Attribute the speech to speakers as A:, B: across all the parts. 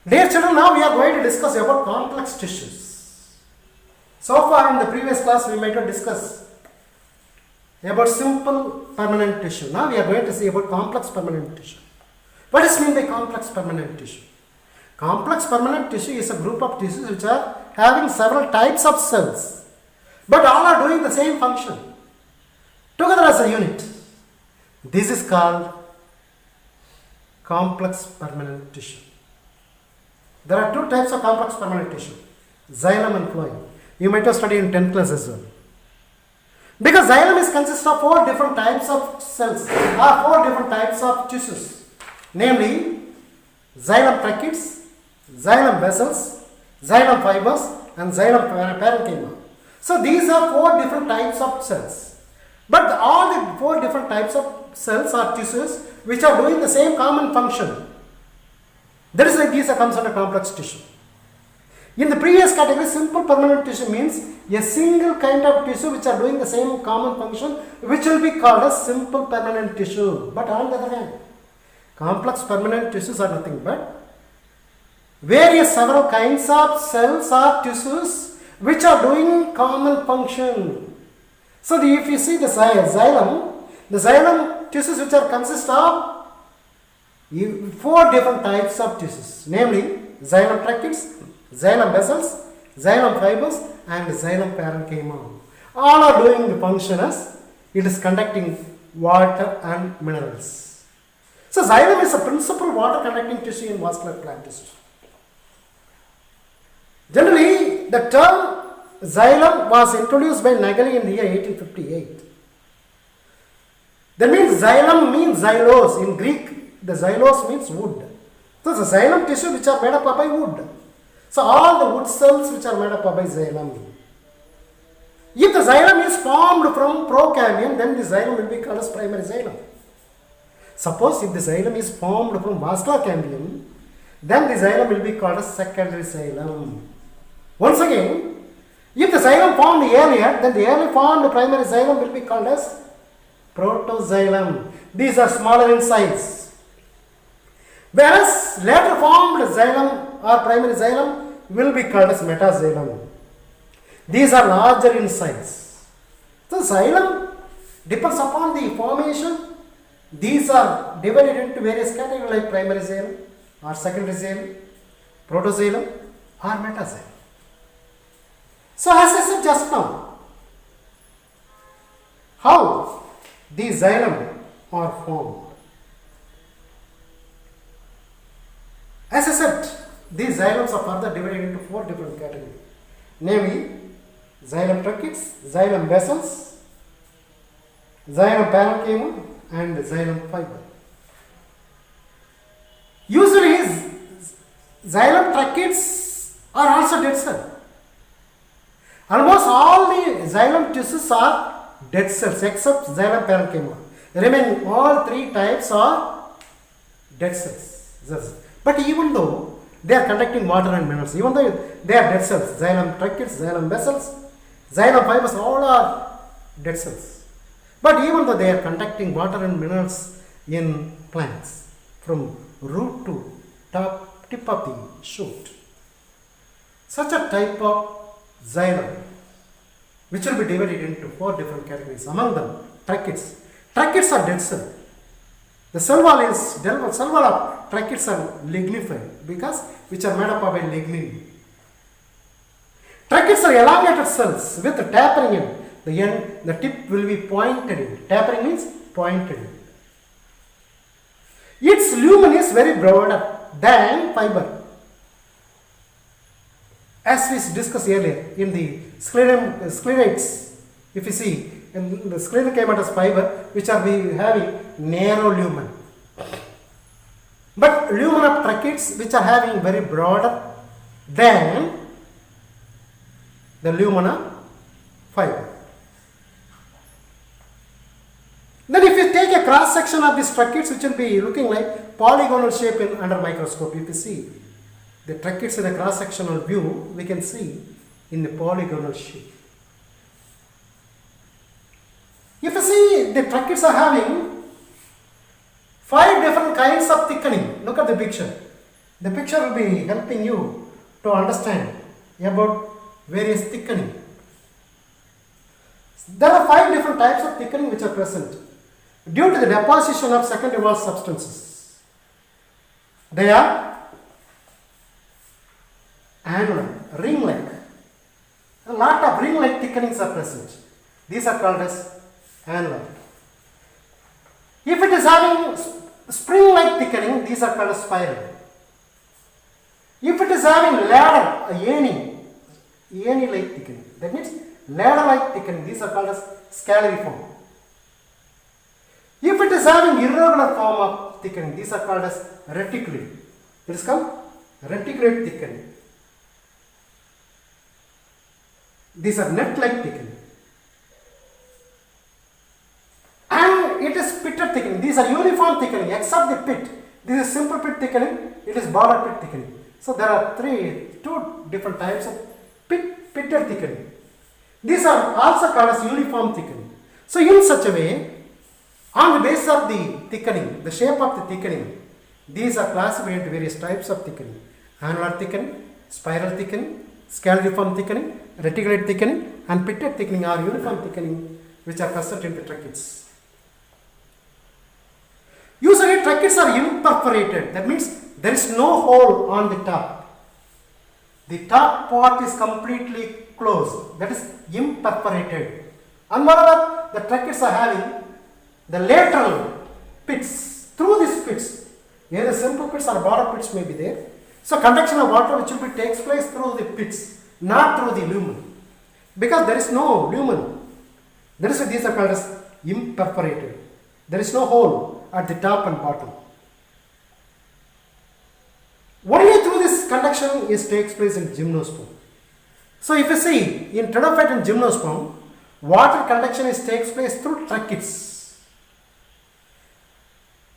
A: Dear children, now we are going to discuss about complex tissues. So far in the previous class we might have discussed about simple permanent tissue. Now we are going to see about complex permanent tissue. What is meant by complex permanent tissue? Complex permanent tissue is a group of tissues which are having several types of cells, but all are doing the same function together as a unit. This is called complex permanent tissue. There are two types of complex permanent tissue, xylem and phloem. You might have studied in 10th class as well. Because xylem is consists of four different types of cells, or four different types of tissues, namely xylem tracheids, xylem vessels, xylem fibers, and xylem parenchyma. So these are four different types of cells. But all the four different types of cells are tissues which are doing the same common function. That is why these comes under complex tissue. In the previous category, simple permanent tissue means a single kind of tissue which are doing the same common function, which will be called as simple permanent tissue. But on the other hand, complex permanent tissues are nothing but various several kinds of cells or tissues which are doing common function. So if you see the xylem tissues which are consist of four different types of tissues, namely xylem tracheids, xylem vessels, xylem fibers, and xylem parenchyma. All are doing the function as it is conducting water and minerals. So xylem is a principal water conducting tissue in vascular plant tissue. Generally, the term xylem was introduced by Nageli in the year 1858. That means xylem means xylos. In Greek, the xylos means wood. So the xylem tissue which are made up by wood. So all the wood cells which are made up by xylem. If the xylem is formed from procambium, then the xylem will be called as primary xylem. Suppose if the xylem is formed from vascular cambium, then the xylem will be called as secondary xylem. Once again, if the xylem formed earlier, then the early formed primary xylem will be called as protoxylem. These are smaller in size. Whereas later formed xylem or primary xylem will be called as metaxylem. These are larger in size. So xylem depends upon the formation. These are divided into various categories like primary xylem or secondary xylem, protoxylem or metaxylem. So as I said just now, how these xylem are formed. As I said, these xylems are further divided into four different categories, namely xylem tracheids, xylem vessels, xylem parenchyma, and xylem fiber. Usually, xylem tracheids are also dead cells. Almost all the xylem tissues are dead cells except xylem parenchyma. Remaining all three types are dead cells. But even though they are conducting water and minerals, even though they are dead cells, xylem tracheids, xylem vessels, xylem fibers, all are dead cells. But even though they are conducting water and minerals in plants from root to tip of the shoot, such a type of xylem, which will be divided into four different categories. Among them, tracheids. Tracheids are dead cells. The cell wall of tracheids are lignified because which are made up of a lignin. Tracheids are elongated cells with tapering in. The end, the tip will be pointed in. Tapering means pointed in. Its lumen is very broader than fiber. As we discussed earlier in the sclerites, if you see in the sclerenchymatous fiber, which are having narrow lumen. But lumen of tracheids which are having very broader than the lumen of fiber. Then if you take a cross section of these tracheids, which will be looking like polygonal shape under microscope, if you see the tracheids in a cross sectional view, we can see in the polygonal shape. If you see the tracheids are having 5 different kinds of thickening. Look at the picture. The picture will be helping you to understand about various thickening. There are 5 different types of thickening which are present due to the deposition of secondary wall substances. They are annular, ring-like. A lot of ring-like thickenings are present. These are called as annular. If it is having spring-like thickening, these are called as spiral. If it is having ladder, any-like thickening, that means ladder-like thickening, these are called as scalariform. If it is having irregular form of thickening, these are called as reticulate. It is called reticulate thickening. These are net-like thickening. And it is pitted thickening. These are uniform thickening except the pit. This is simple pit thickening, it is border pit thickening. So there are two different types of pitted thickening. These are also called as uniform thickening. So in such a way, on the basis of the thickening, the shape of the thickening, these are classified into various types of thickening. Annular thickening, spiral thickening, scalariform thickening, reticulate thickening, and pitted thickening or uniform thickening, which are present in the tracheids. Usually tracheids are imperforated, that means there is no hole on the top. The top part is completely closed, that is imperforated. And moreover, the tracheids are having the lateral pits. Through these pits, either simple pits or border pits may be there. So conduction of water which will be takes place through the pits, not through the lumen. Because there is no lumen. That is why these are called as imperforated. There is no hole at the top and bottom. Only through this conduction takes place in gymnosperm. So if you see in pteridophyte and gymnosperm, water conduction takes place through tracheids.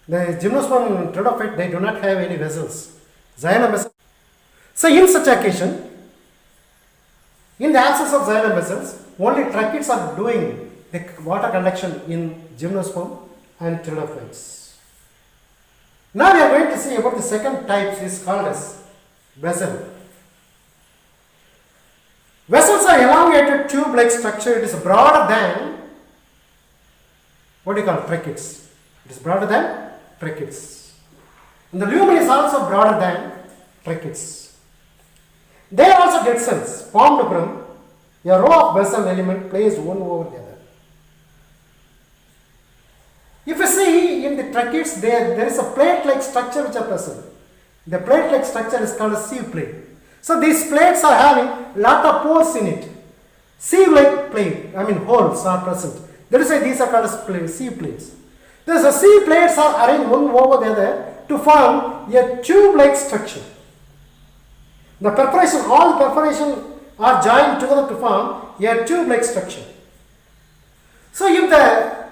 A: The gymnosperm and pteridophyte, they do not have any vessels. Xylem vessels. So in such occasion, in the absence of xylem vessels, only tracheids are doing the water conduction in gymnosperm and pteridophytes. Now we are going to see about the second type, is called as vessel. Vessels are elongated tube-like structure. It is broader than, what do you call, tracheids. It is broader than tracheids. And the lumen is also broader than tracheids. They are also dead cells formed from a row of vessel element placed one over the other. If you see in the tracheids, there is a plate-like structure which are present. The plate-like structure is called a sieve plate. So these plates are having lot of pores in it. Sieve-like plate, holes are present. That is why these are called as sieve plates. The sieve plates are arranged one over the other to form a tube-like structure. The perforation, all perforation are joined together to form a tube-like structure. So if the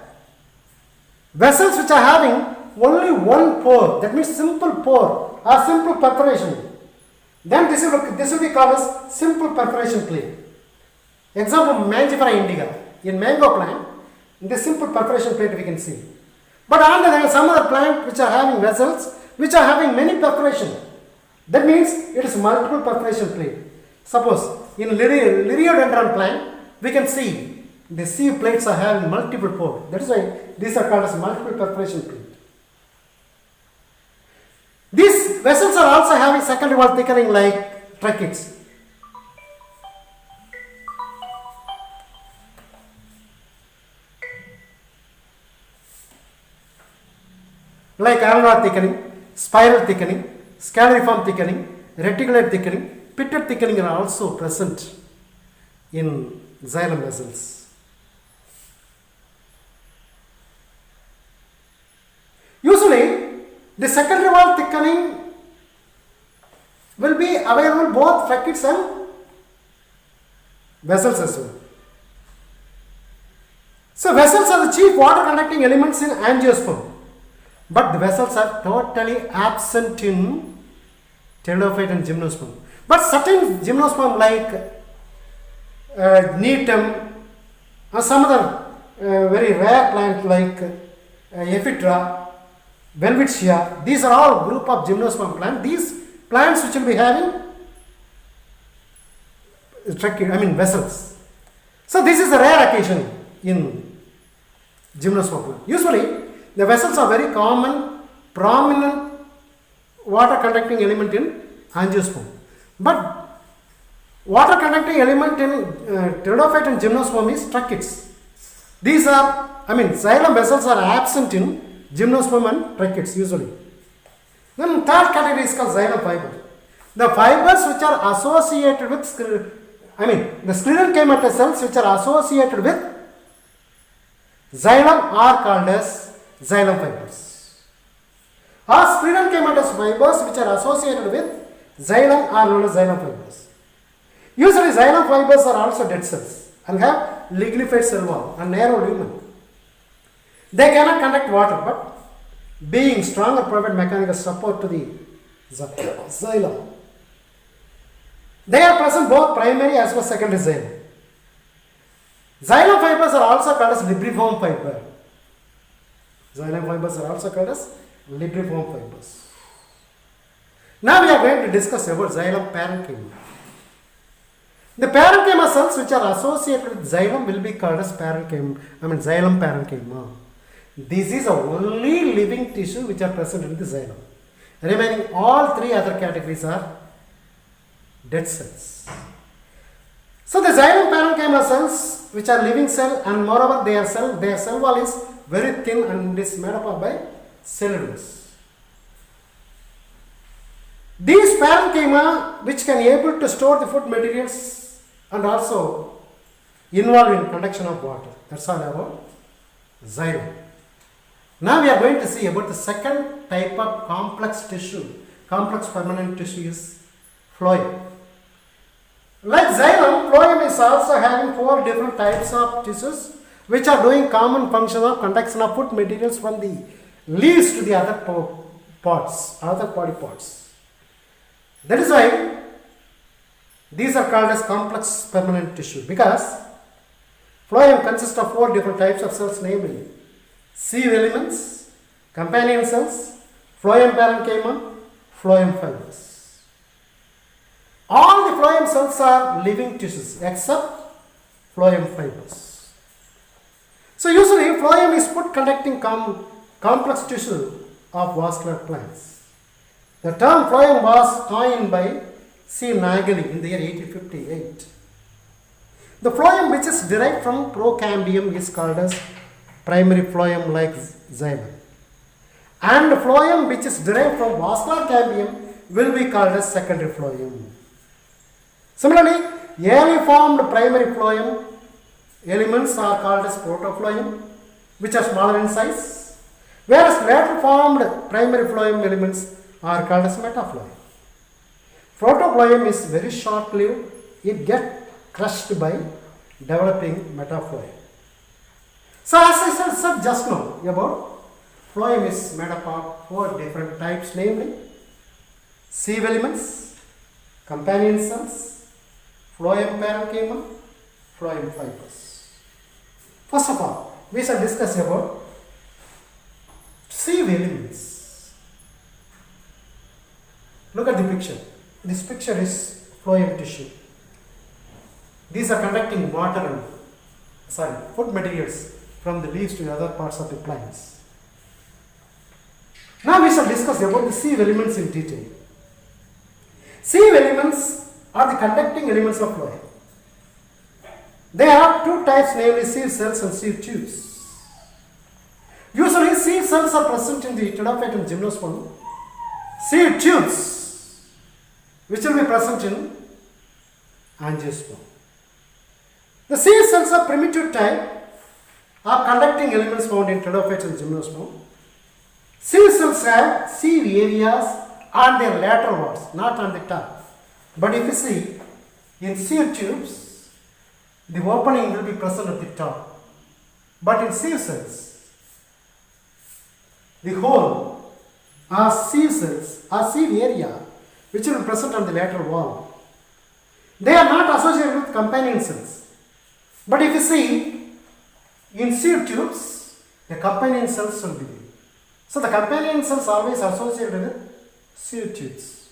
A: vessels which are having only one pore, that means simple pore or simple perforation, then this will be called as simple perforation plate. Example, Mangifera indica. In mango plant, in the simple perforation plate we can see. But on the other, some other plant which are having vessels which are having many perforation, that means it is multiple perforation plate. Suppose in Liriodendron plant, we can see the sieve plates are having multiple pores. That is why these are called as multiple perforation plate. These vessels are also having secondary wall thickening like tracheids. Like annular thickening, spiral thickening, scalariform thickening, reticulate thickening, pitted thickening are also present in xylem vessels. Usually, the secondary wall thickening will be available both tracheids and vessels as well. So vessels are the chief water conducting elements in angiosperm, but the vessels are totally absent in pteridophyte and gymnosperm. But certain gymnosperm like Neatum or some other very rare plant like Ephedra, Welwitschia, these are all group of gymnosperm plant. These plants which will be having vessels. So this is a rare occasion in gymnosperm plant. Usually the vessels are very common, prominent water conducting element in angiosperm. But water conducting element in pteridophyte and gymnosperm is tracheids. These are, xylem vessels are absent in gymnosperm and tracheids usually. Then third category is called xylem fiber. The fibers which are associated with the sclerenchymatous cells which are associated with xylem are called as xylem fibers. Or sclerenchymatous fibers which are associated with xylem are known as xylem fibers. Usually xylem fibers are also dead cells and have lignified cell wall and narrow lumen. They cannot conduct water, but being stronger provide mechanical support to the xylem. They are present both primary as well as secondary xylem. Xylem fibers are also called as libriform fiber. Xylem fibers are also called as libriform fibers. Now we are going to discuss about xylem parenchyma. The parenchyma cells which are associated with xylem will be called as xylem parenchyma. This is the only living tissue which are present in the xylem. Remaining all three other categories are dead cells. So the xylem parenchyma cells which are living cell, and moreover their cell wall is very thin and is made up by cellulose. These parenchyma which can able to store the food materials and also involved in conduction of water. That's all about xylem. Now we are going to see about the second type of complex permanent tissue is phloem. Like xylem, phloem is also having 4 different types of tissues which are doing common function of conduction of food materials from the leaves to the other body parts. That is why these are called as complex permanent tissue, because phloem consists of 4 different types of cells, namely sieve elements, companion cells, phloem parenchyma, phloem fibers. All the phloem cells are living tissues except phloem fibers. So usually phloem is food conducting complex tissue of vascular plants. The term phloem was coined by C. Nageli in the year 1858. The phloem which is derived from procambium is called as primary phloem like xylem, and phloem which is derived from vascular cambium will be called as secondary phloem. Similarly, early formed primary phloem elements are called as protophloem, which are smaller in size, whereas later formed primary phloem elements are called as metaphyloem. Protophloem is very short-lived; it gets crushed by developing metaphyloem. So as I said just now about phloem is made up of 4 different types, namely sieve elements, companion cells, phloem parenchyma, phloem fibers. First of all, we shall discuss about sieve elements. Look at the picture. This picture is phloem tissue. These are conducting food materials from the leaves to the other parts of the plants. Now we shall discuss about the sieve elements in detail. Sieve elements are the conducting elements of phloem. There are 2 types, namely sieve cells and sieve tubes. Usually sieve cells are present in the pteridophyte and gymnosperm. Sieve tubes which will be present in angiosperm. The sieve cells are primitive type are conducting elements found in pteridophytes and gymnosperm. Sieve cells have sieve areas on their lateral walls, not on the top. But if you see in sieve tubes, the opening will be present at the top. But in sieve cells, the hole are sieve cells or sieve area which will be present on the lateral wall. They are not associated with companion cells. But if you see in sieve tubes, the companion cells will be there. So the companion cells always associated with sieve tubes.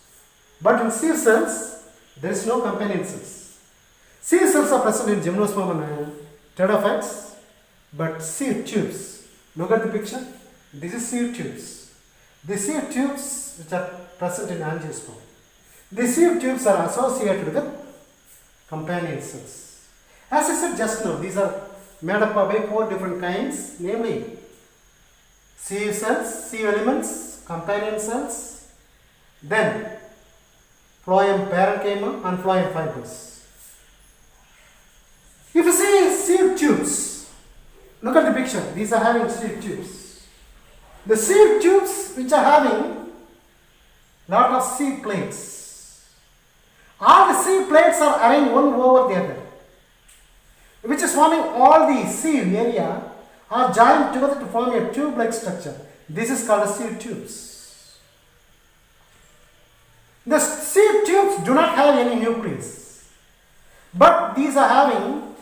A: But in sieve cells, there is no companion cells. Sieve cells are present in gymnosperm and pteridophytes, but sieve tubes. Look at the picture. This is sieve tubes. The sieve tubes which are present in angiosperm. The sieve tubes are associated with companion cells. As I said just now, these are made up of 4 different kinds, namely sieve cells, sieve elements, companion cells, then phloem parenchyma and phloem fibers. If you see sieve tubes, look at the picture. These are having sieve tubes. The sieve tubes which are having lot of sieve plates. All the sieve plates are arranged one over the other, which is forming all the sieve area are joined together to form a tube-like structure. This is called as sieve tubes. The sieve tubes do not have any nucleus, but these are having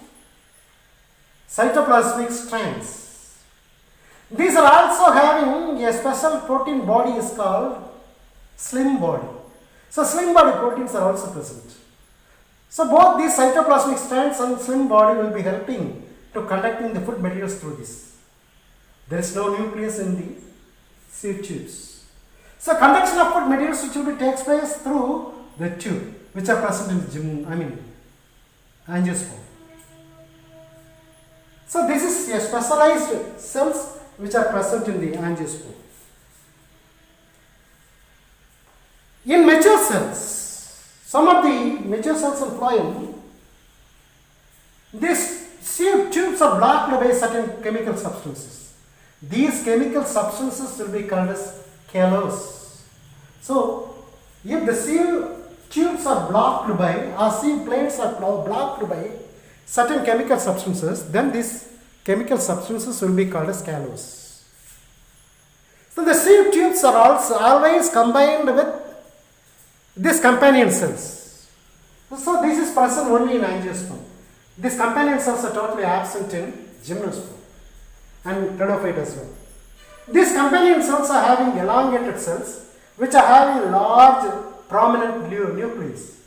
A: cytoplasmic strands. These are also having a special protein body is called slim body. So slim body proteins are also present. So both these cytoplasmic strands and slim body will be helping to conducting the food materials through this. There is no nucleus in the sieve tubes. So conduction of food materials which will be takes place through the tube which are present in the angiosperm. So this is a specialized cells which are present in the angiosperm. In mature cells, some of the mature cells in phloem, these sieve tubes are blocked by certain chemical substances. These chemical substances will be called as kalos. So, if the sieve tubes are blocked by, or sieve plates are blocked by certain chemical substances, then these chemical substances will be called as kalos. So, the sieve tubes are also always combined with these companion cells. So this is present only in angiosperm. These companion cells are totally absent in gymnosperm and pteridophyte as well. These companion cells are having elongated cells which are having large prominent nucleus.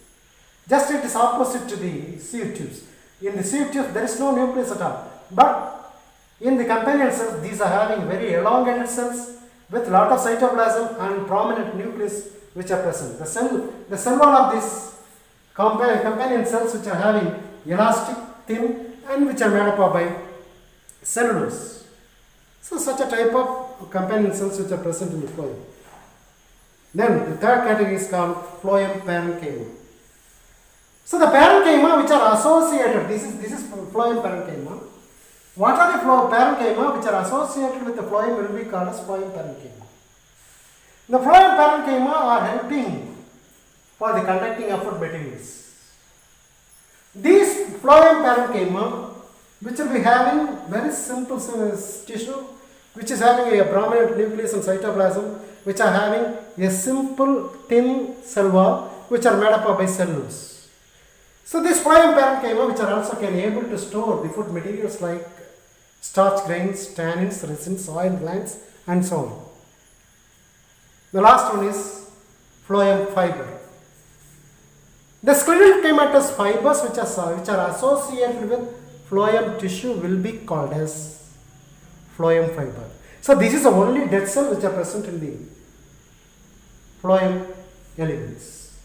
A: Just it is opposite to the sieve tubes. In the sieve tubes there is no nucleus at all. But in the companion cells these are having very elongated cells with lot of cytoplasm and prominent nucleus which are present. The cell wall of these companion cells which are having elastic, thin and which are made up of by cellulose. So such a type of companion cells which are present in the phloem. Then the third category is called phloem parenchyma. So the parenchyma which are associated, this is phloem parenchyma. What are the parenchyma which are associated with the phloem will be called as phloem parenchyma. The phloem parenchyma are helping for the conducting of food materials. These phloem parenchyma which will be having very simple tissue which is having a prominent nucleus and cytoplasm which are having a simple thin cell wall which are made up of by cellulose. So these phloem parenchyma which are also can able to store the food materials like starch grains, tannins, resins, oil glands and so on. The last one is phloem fiber. The sclerodermatous fibers which are associated with phloem tissue will be called as phloem fiber. So this is the only dead cell which are present in the phloem elements.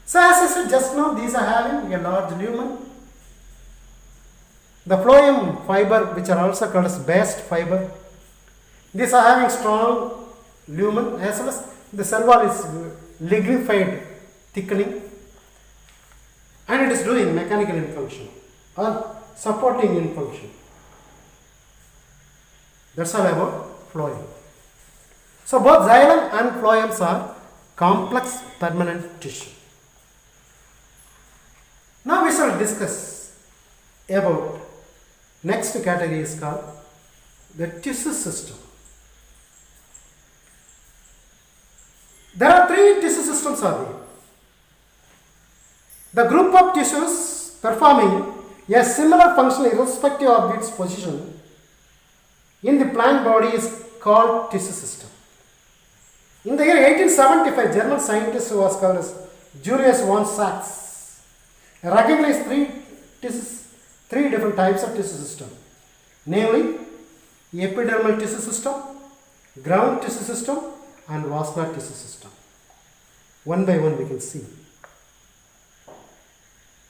A: So as I said just now, these are having a large lumen. The phloem fiber which are also called as bast fiber. These are having strong lumen as well as the cell wall is lignified thickening and it is doing mechanical infunction or supporting infunction. That's all about phloem. So both xylem and phloems are complex permanent tissue. Now we shall discuss about next category is called the tissue system. There are 3 tissue systems are there. The group of tissues performing a similar function irrespective of its position in the plant body is called tissue system. In the year 1875, German scientist who was called as Julius von Sachs recognized three different types of tissue system, namely epidermal tissue system, ground tissue system, and vascular tissue system. One by one we can see.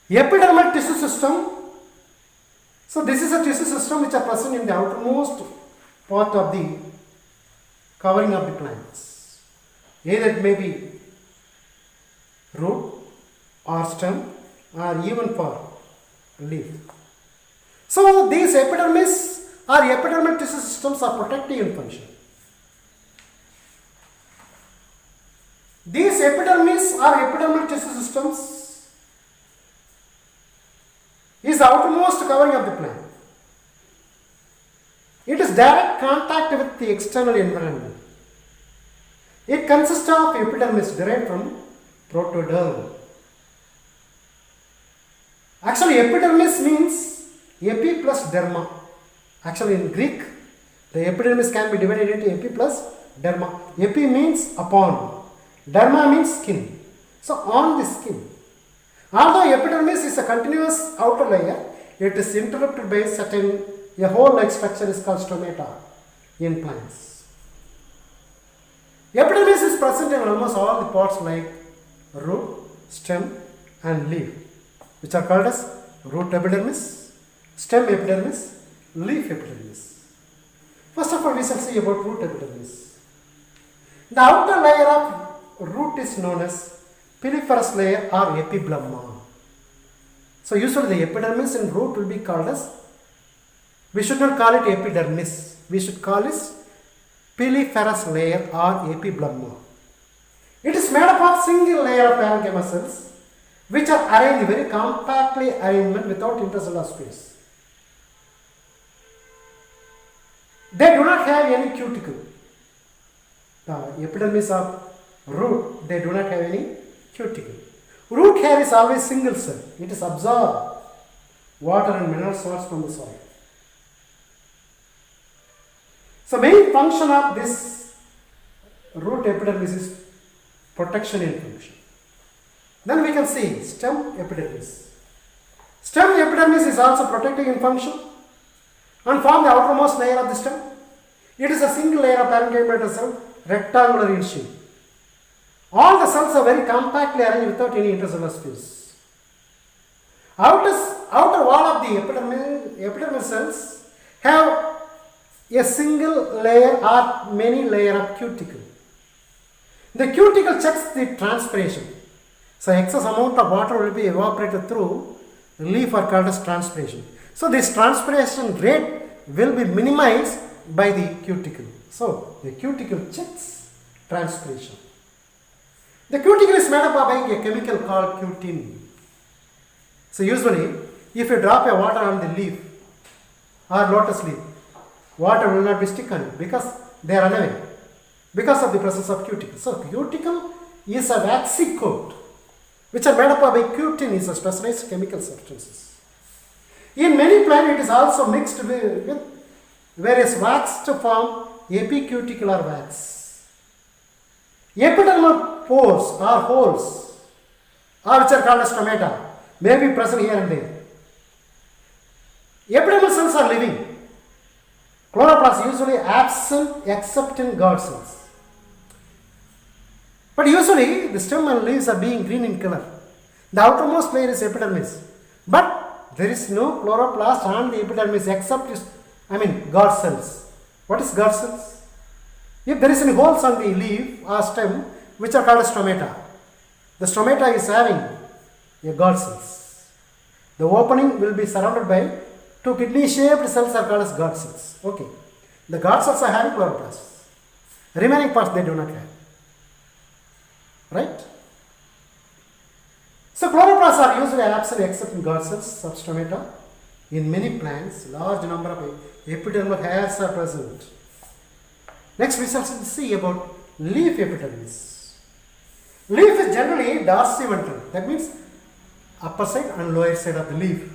A: Epidermal tissue system. So this is a tissue system which are present in the outermost part of the covering of the plants. Either it may be root or stem or even for leaf. So these epidermis or epidermal tissue systems are protective in function. These epidermis or epidermal tissue systems is the outermost covering of the plant. It is direct contact with the external environment. It consists of epidermis derived from protoderm. Actually, epidermis means epi plus derma. Actually, in Greek, the epidermis can be divided into epi plus derma. Epi means upon, derma means skin. So, on the skin. Although epidermis is a continuous outer layer, it is interrupted by a hole-like structure is called stomata in plants. Epidermis is present in almost all the parts like root, stem, and leaf, which are called as root epidermis, stem epidermis, leaf epidermis. First of all, we shall see about root epidermis. The outer layer of root is known as piliferous layer or epiblemma. So usually the epidermis in root will be called as, we should not call it epidermis, we should call it piliferous layer or epiblemma. It is made up of single layer of parenchyma cells which are arranged very compactly arrangement without intercellular space. They do not have any cuticle. The epidermis of root, they do not have any cuticle. Root hair is always single cell. It is absorbed water and mineral salts from the soil. So main function of this root epidermis is protection in function. Then we can see stem epidermis. Stem epidermis is also protecting in function and form the outermost layer of the stem. It is a single layer of parenchyma cell, rectangular in shape. All the cells are very compactly arranged without any intercellular space. Outer wall of the epidermal cells have a single layer or many layer of cuticle. The cuticle checks the transpiration. So excess amount of water will be evaporated through leaf are called as transpiration. So this transpiration rate will be minimized by the cuticle. So the cuticle checks transpiration. The cuticle is made up by a chemical called cutin. So usually if you drop a water on the leaf or lotus leaf, water will not be stick on it because they are away because of the presence of cuticle. So cuticle is a waxy coat which are made up by cutin, is a specialized chemical substances. In many plants it is also mixed with various wax to form epicuticular wax. Epidermal pores or holes or which are called as stomata may be present here and there. Epidermal cells are living. Chloroplasts usually absent except in guard cells. But usually the stem and leaves are being green in color. The outermost layer is epidermis. But there is no chloroplast on the epidermis except guard cells. What is guard cells? If there is any holes on the leaf or stem which are called as stomata, the stomata is having a guard cells. The opening will be surrounded by two kidney shaped cells are called as guard cells. Okay. The guard cells are having chloroplasts. Remaining parts they do not have. Right? So chloroplasts are usually absent except in guard cells, substomata. In many plants, large number of epidermal hairs are present. Next we shall see about leaf epidermis. Leaf is generally dorsiventral. That means upper side and lower side of the leaf.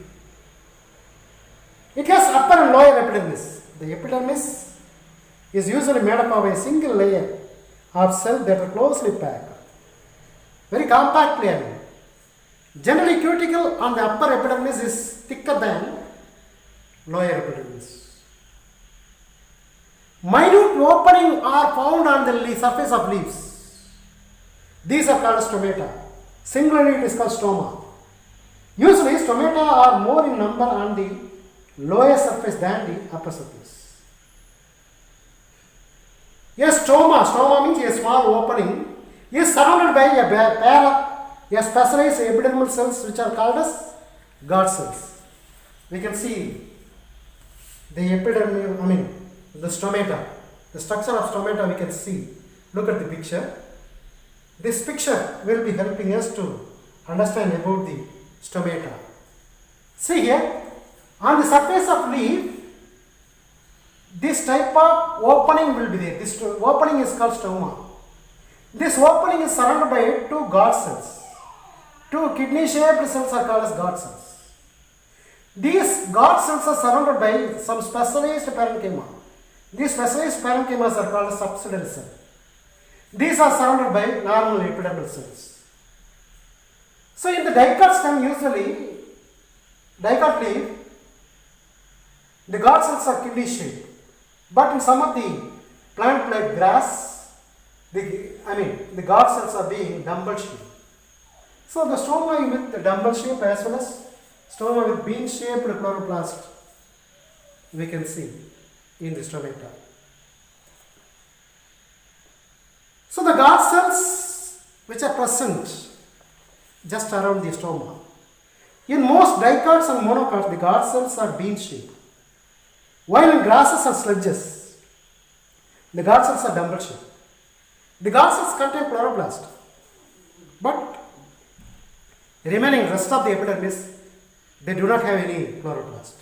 A: It has upper and lower epidermis. The epidermis is usually made up of a single layer of cells that are closely packed, very compactly. Generally, cuticle on the upper epidermis is thicker than lower epidermis. Minute opening are found on the surface of leaves. These are called stomata. Singularly, it is called stoma. Usually, stomata are more in number on the lower surface than the upper surface. A stoma means a small opening, is surrounded by a pair of specialized epidermal cells which are called as guard cells. We can see the epidermal, the stomata, the structure of stomata we can see. Look at the picture. This picture will be helping us to understand about the stomata. See here, on the surface of leaf, this type of opening will be there. This opening is called stoma. This opening is surrounded by two guard cells. Two kidney-shaped cells are called as guard cells. These guard cells are surrounded by some specialized parenchyma. These specialized parenchymas are called as subsidiary cells. These are surrounded by normal epidermal cells. So in the dicot stem, usually, dicot leaf, the guard cells are kidney shaped. But in some of the plant like grass, the guard cells are being dumbbell shaped. So the stoma with the dumbbell shape as well as stoma with bean shaped chloroplast, we can see in the stomata. So the guard cells which are present just around the stoma. In most dicots and monocots, the guard cells are bean shaped. While in grasses and sludges, the guard cells are dumbbell shaped. The guard cells contain chloroplast, but the remaining rest of the epidermis, they do not have any chloroplast.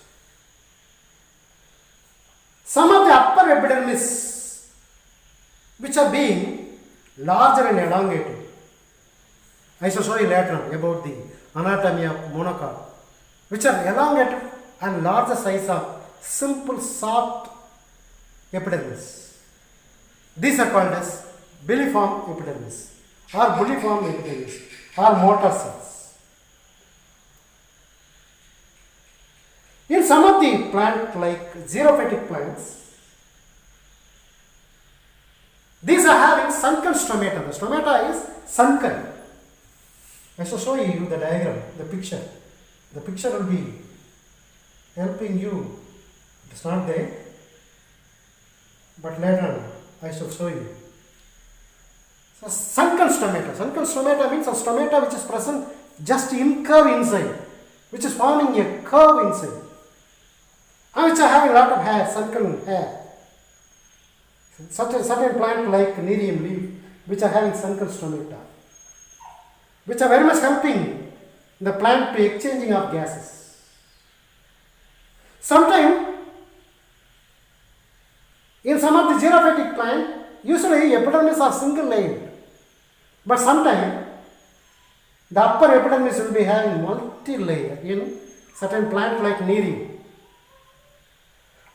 A: Some of the upper epidermis, which are being larger and elongated, I shall show you later on about the anatomy of monocot, which are elongated and larger size of simple soft epidermis. These are called as biliform epidermis or bulliform epidermis or motor cells. In some of the plant like xerophytic plants, these are having sunken stomata. The stomata is sunken. I shall show you the diagram, the picture. The picture will be helping you. It is not there, but later on I shall show you. So sunken stomata. Sunken stomata means a stomata which is present just in curve inside, which is forming a curve inside, and which are having a lot of hair, sunken hair. Certain plant like nerium leaf, which are having sunken stomata, which are very much helping the plant to exchanging of gases. Sometimes in some of the xerophytic plant, usually epidermis are single layered, but sometimes the upper epidermis will be having multi-layer in certain plant like nerium.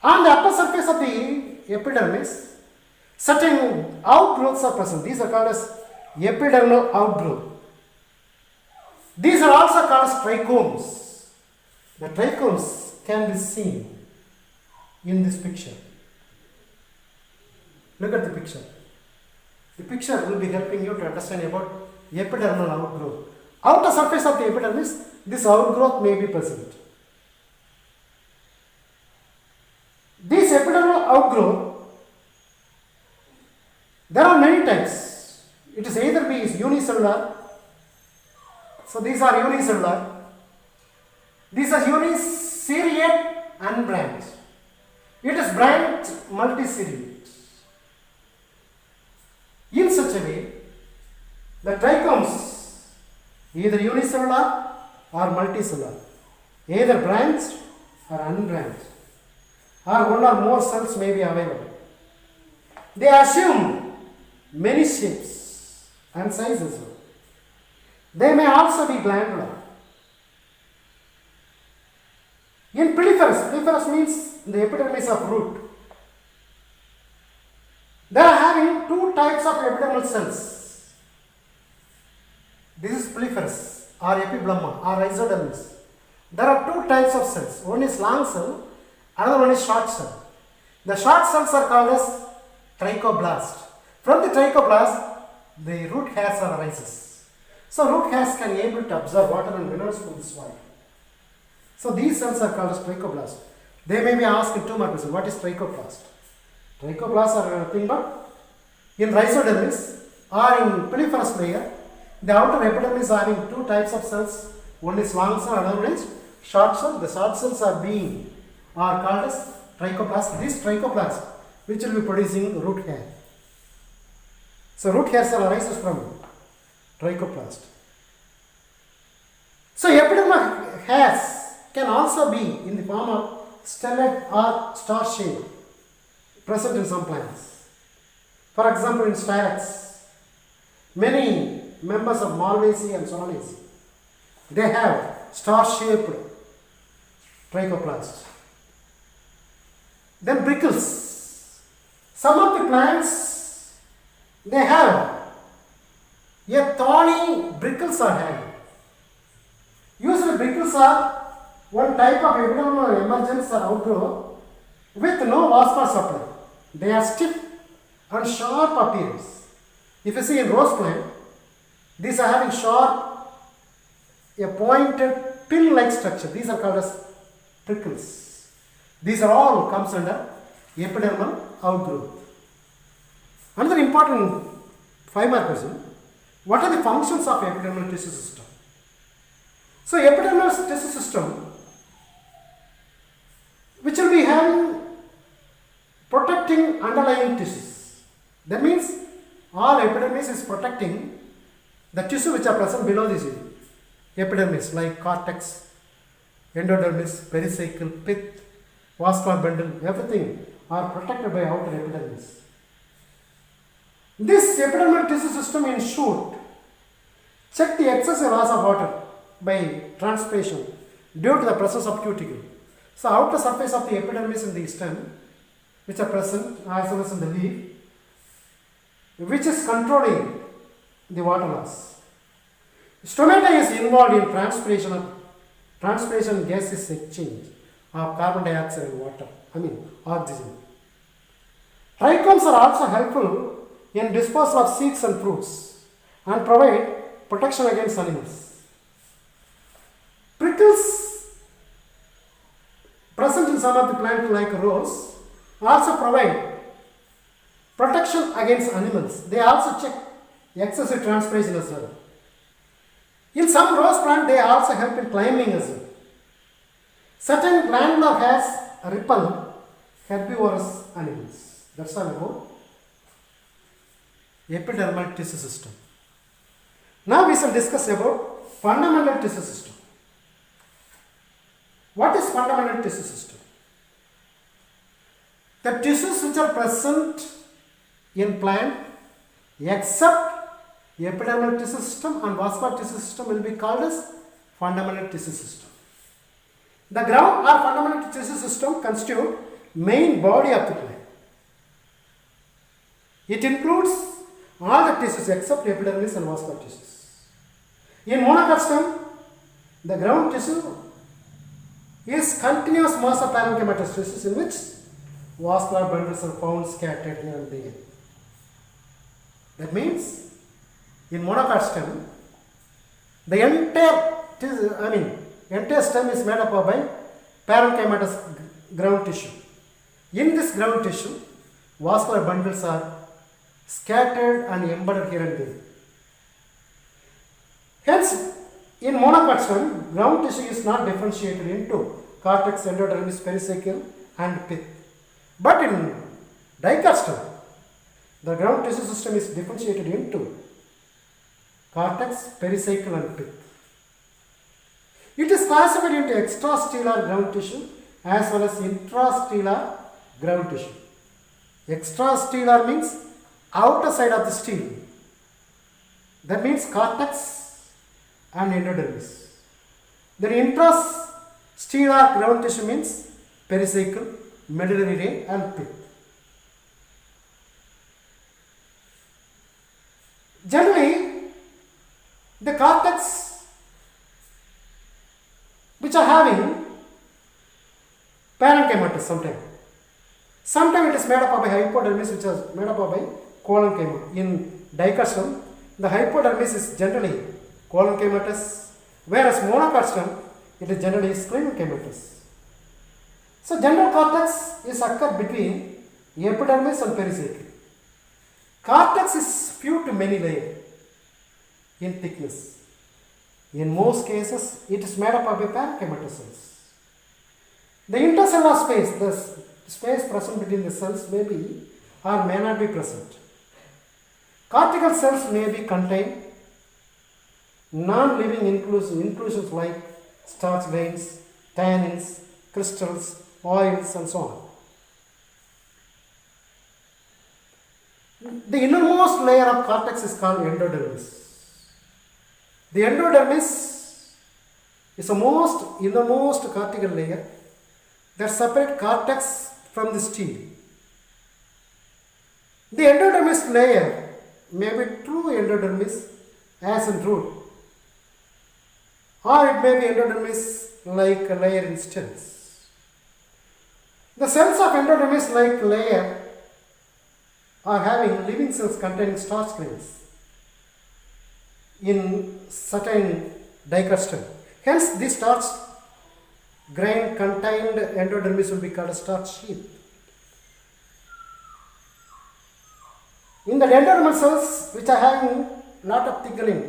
A: On the upper surface of the epidermis, certain outgrowths are present. These are called as epidermal outgrowth. These are also called as trichomes. The trichomes can be seen in this picture. Look at the picture. The picture will be helping you to understand about epidermal outgrowth. Outer surface of the epidermis, this outgrowth may be present. This epidermal outgrowth, there are many types. It is either be unicellular. So these are unicellular. These are uniseriate unbranched. It is branched multiseriate. In such a way, the trichomes either unicellular or multicellular, either branched or unbranched, or one or more cells may be available. They assume many shapes and sizes. They may also be glandular. In piliferous means the epidermis of root. They are having two types of epidermal cells. This is piliferous or epiblema or rhizodermis. There are two types of cells. One is long cell, another one is short cell. The short cells are called as trichoblast. From the trichoblast, the root hairs arises. So root hairs can be able to absorb water and minerals from the soil. So these cells are called as trichoblast. They may be asked in two more questions. What is trichoblast? Trichoblast are nothing but in rhizodermis or in piliferous layer, the outer epidermis are having two types of cells. One is long cell, another one is short cell. The short cells are called as trichoblast. This trichoblast which will be producing root hair. So root hair cell arises from trichoblast. So epidermal hairs can also be in the form of stellate or star shape present in some plants. For example, in Styrax, many members of Malvaceae and Solanaceae, they have star-shaped trichoblast. Then prickles. Some of the plants, they have a thorny prickles are having. Usually prickles are one type of epidermal emergence or outgrowth with no vascular supply. They are stiff and sharp appearance. If you see in rose plant, these are having sharp, a pointed pin-like structure. These are called as prickles. These are all comes under epidermal outgrowth. Another important 5 mark question. What are the functions of epidermal tissue system? So epidermal tissue system, which will be having protecting underlying tissues. That means all epidermis is protecting the tissue which are present below this epidermis, like cortex, endodermis, pericycle, pith, vascular bundle, everything are protected by outer epidermis. This epidermal tissue system in shoot check the excessive loss of water by transpiration due to the presence of cuticle. So outer surface of the epidermis in the stem, which are present as well as in the leaf, which is controlling the water loss. Stomata is involved in transpiration gases exchange of carbon dioxide and water, oxygen. Trichomes are also helpful in disposal of seeds and fruits and provide protection against animals. Prickles present in some of the plant like rose also provide protection against animals. They also check excessive transpiration as well. In some rose plant, they also help in climbing as well. Certain glandular hairs repel herbivorous animals. That's all about epidermal tissue system. Now we shall discuss about fundamental tissue system. What is fundamental tissue system? The tissues which are present in plant except epidermal tissue system and vascular tissue system will be called as fundamental tissue system. The ground or fundamental tissue system constitute main body of the plant. It includes all the tissues except epidermis and vascular tissues. In monocot stem, the ground tissue is continuous mass of parenchymatous tissues in which vascular bundles are found scattered here and there. That means in monocot stem, the entire stem is made up of by parenchymatous ground tissue. In this ground tissue, vascular bundles are scattered and embedded here and there. Hence, in monocot stem, ground tissue is not differentiated into cortex, endodermis, pericycle and pith. But in dicot stem, the ground tissue system is differentiated into cortex, pericycle and pith. It is classified into extrastellar ground tissue as well as intrastellar ground tissue. Extrastellar means outer side of the stele. That means cortex and endodermis. Then intrastellar ground tissue means pericycle, medullary ray and pith. Generally, the cortex which are having parenchyma sometimes. Sometimes it is made up of a hypodermis which is made up of a collenchyma. In dicastum, the hypodermis is generally collenchymatous, whereas monocastum, it is generally sclerenchymatous. So, general cortex is occurred between epidermis and pericycle. Cortex is few to many layers in thickness. In most cases, it is made up of a parenchymatous cells. The intercellular space, the space present between the cells may be or may not be present. Cortical cells may be contain non-living inclusions like starch grains, tannins, crystals, oils and so on. The innermost layer of cortex is called endodermis. The endodermis is the innermost cortical layer that separates cortex from the stem. The endodermis layer may be true endodermis as in root, or it may be endodermis like a layer in stems. The cells of endodermis like layer are having living cells containing starch grains in certain dicastum. Hence, this starch grain contained endodermis will be called a starch sheath. In the endodermal cells which are having lot of thickening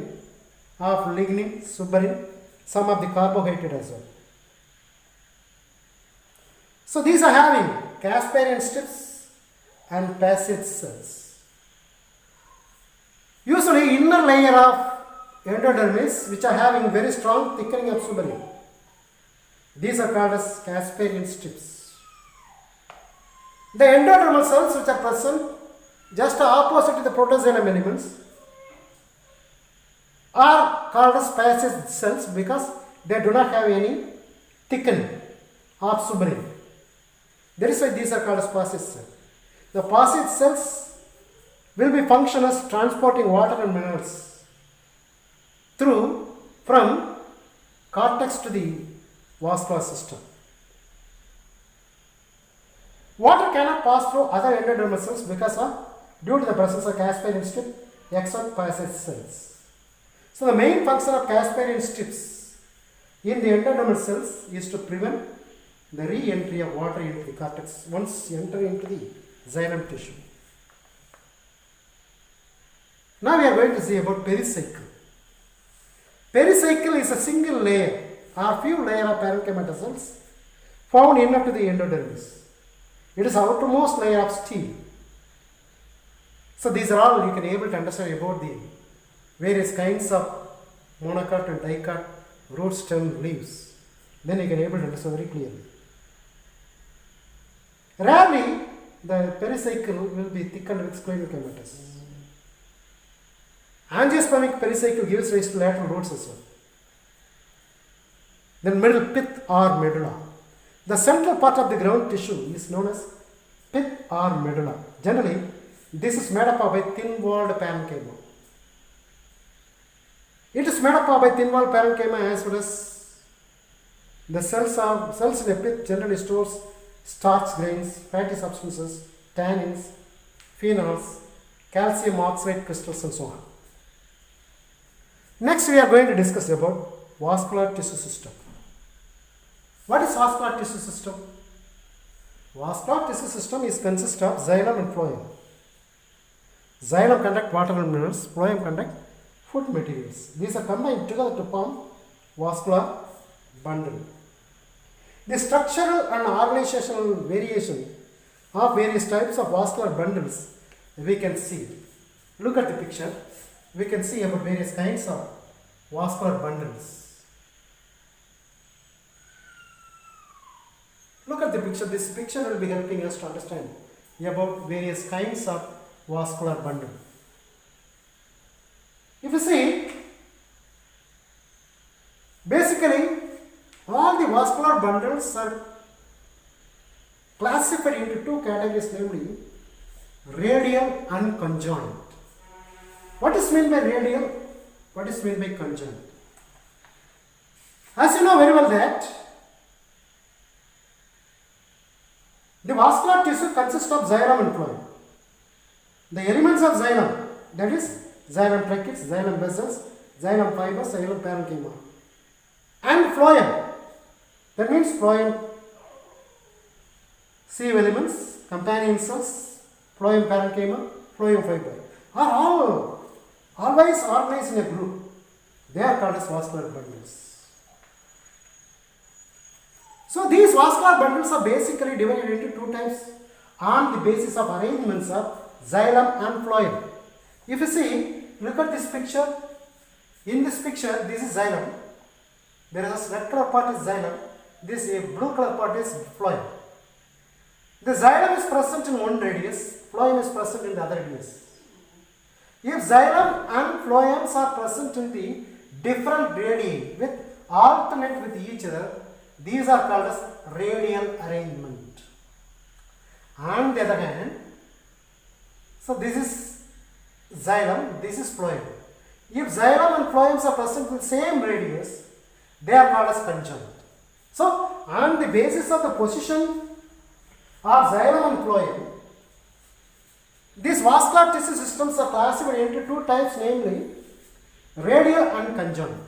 A: of lignin, suberin, some of the carbohydrate as well. So, these are having Casparian strips and passage cells. Usually, inner layer of endodermis which are having very strong thickening of suberin. These are called as Casparian strips. The endodermal cells which are present just opposite to the protoxylem elements are called as passage cells because they do not have any thickening of suberin. That is why these are called as passage cells. The passage cells will be function as transporting water and minerals from cortex to the vascular system. Water cannot pass through other endodermal cells because due to the presence of Casparian strip except passage cells. So the main function of Casparian strips in the endodermal cells is to prevent the re-entry of water into the cortex once enter into the xylem tissue. Now we are going to see about pericycle. Pericycle is a single layer or few layer of parenchymatous cells found inner to the endodermis. It is outermost layer of steel. So these are all you can able to understand about the various kinds of monocot and dicot, root, stem, leaves. Then you can able to understand very clearly. Rarely the pericycle will be thickened with sclerenchymatous. Angiospermic pericycle gives rise to lateral roots as well. Then middle pith or medulla. The central part of the ground tissue is known as pith or medulla. Generally, this is made up of a thin-walled parenchyma. It is made up of a thin-walled parenchyma as well as the cells in a pith generally stores starch grains, fatty substances, tannins, phenols, calcium oxide crystals and so on. Next we are going to discuss about vascular tissue system. What is vascular tissue system? Vascular tissue system consists of xylem and phloem. Xylem conduct water and minerals, phloem conduct food materials. These are combined together to form vascular bundle. The structural and organizational variation of various types of vascular bundles we can see. Look at the picture. We can see about various kinds of vascular bundles. Look at the picture. This picture will be helping us to understand about various kinds of vascular bundle. If you see, basically all the vascular bundles are classified into two categories, namely radial and conjoint. What is meant by radial? What is meant by conjoint? As you know very well that the vascular tissue consists of xylem and phloem. The elements of xylem, that is xylem tracheids, xylem vessels, xylem fibers, xylem parenchyma, and phloem, that means phloem sieve elements, companion cells, phloem parenchyma, phloem fiber, are all always organized in a group. They are called as vascular bundles. So these vascular bundles are basically divided into two types on the basis of arrangements of xylem and phloem. If you see, look at this picture. In this picture, this is xylem. There is a red color part is xylem. This blue color part is phloem. The xylem is present in one radius, phloem is present in the other radius. If xylem and phloems are present in the different radii with alternate with each other, these are called as radial arrangement. On the other hand, so this is xylem, this is phloem. If xylem and phloems are present in the same radius, they are called as conjoint. So, on the basis of the position of xylem and phloem, these vascular tissue systems are classified into two types, namely radial and conjoint.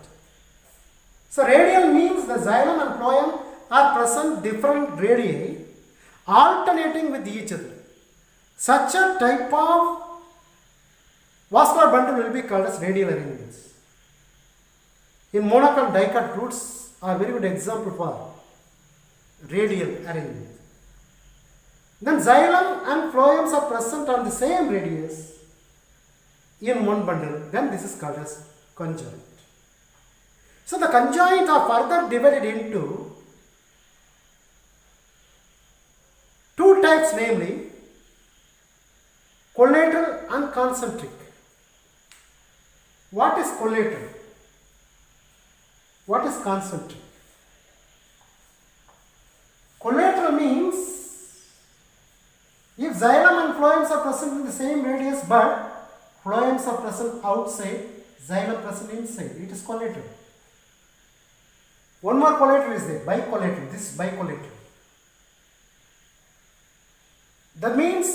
A: So radial means the xylem and phloem are present different radii alternating with each other. Such a type of vascular bundle will be called as radial arrangements. In monarch and dicot roots are very good example for radial arrangement. Then xylem and phloems are present on the same radius in one bundle, then this is called as conjoint. So the conjoint are further divided into two types, namely collateral and concentric. What is collateral? What is concentric? Collateral means if xylem and phloems are present in the same radius but phloems are present outside, xylem present inside, it is collateral. One more collateral is there, bicollateral. This is bicollateral. That means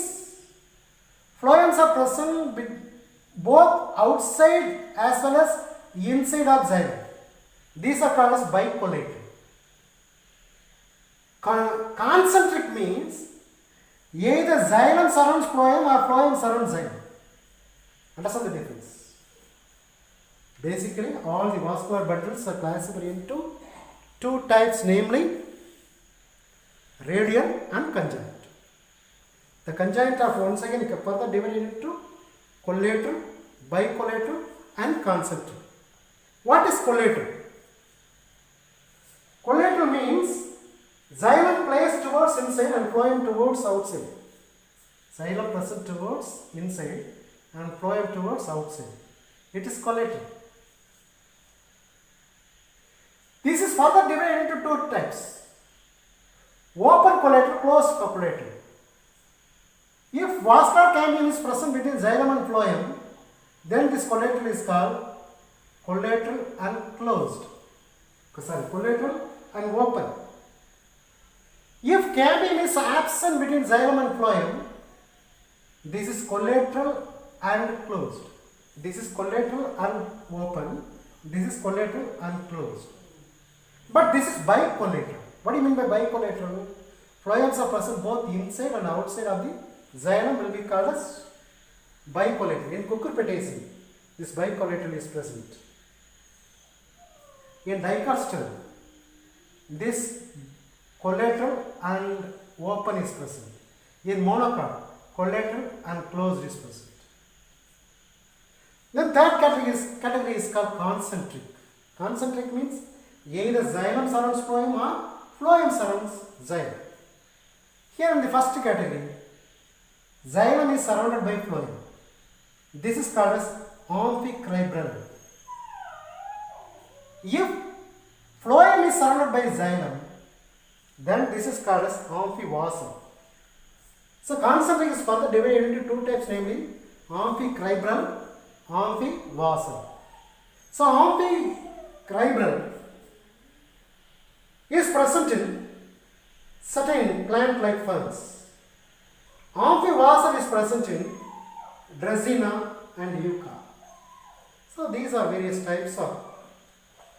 A: phloems are present both outside as well as inside of xylem. These are called as bicollateral. Concentric means either xylem surrounds phloem or phloem surrounds xylem. Understand the difference? Basically, all the vascular bundles are classified into two types, namely radial and conjoint. The conjoint are once again further divided into collateral, bicollateral and concentric. What is collateral? Collateral means xylem placed towards inside and phloem towards outside. Xylem present towards inside and phloem towards outside. It is collateral. This is further divided into two types. Open collateral, closed collateral. If vascular cambium is present between xylem and phloem, then this collateral is called collateral and closed. Collateral and open. If cambium is absent between xylem and phloem, this is collateral and closed. This is collateral and open. This is collateral and closed. But this is bicollateral. What do you mean by bicollateral? Phloems are present both inside and outside of the xylem will be called as bicollateral. In cucurbitaceae, this bicollateral is present. In dicostal, this collateral and open is present. In monocot, collateral and closed is present. Then third category is called concentric. Concentric means either xylem surrounds phloem or phloem surrounds xylem. Here in the first category, xylem is surrounded by phloem. This is called as amphicribral. If phloem is surrounded by xylem, then this is called as amphivasal. So concentric is further divided into two types, namely amphicribral Amphivalve. So amphicribral is present in certain plant-like ferns. Amphivalve is present in Dracaena and Yucca. So these are various types of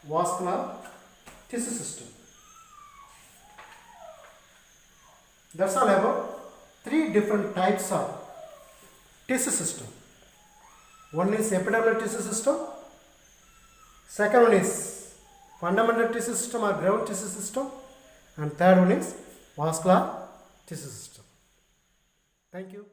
A: vascular tissue system. That's all about 3 different types of tissue system. One is epidermal tissue system, second one is fundamental tissue system or ground tissue system, and third one is vascular tissue system. Thank you.